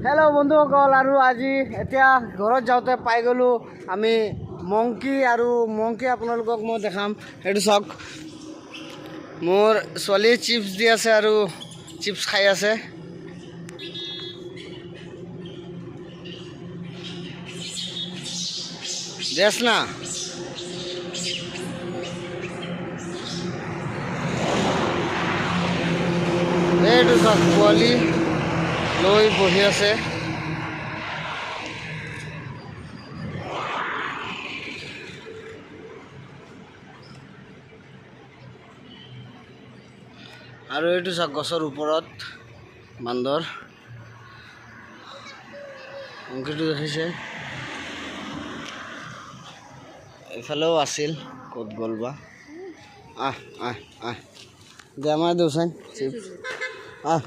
Hello' বন্ধুসকল, আৰু আজি এতিয়া ঘৰত যাওঁতে পাই গ'লোঁ আমি মংকি। আৰু মংকি আপোনালোকক মই দেখাম। সেইটো চাওক, মোৰ ছোৱালীয়ে চিপছ দি আছে আৰু চিপছ খাই আছে। দেছ না এইটো চাওক, পোৱালি লৈ বহি আছে। আৰু এইটো চাওক, গছৰ ওপৰত বান্দৰ। মংকিটো দেখিছে, এইফালেও আছিল, ক'ত গ'ল বা। আহ আহ আহ দে আমাৰ দেউচাই চিপছ আহ।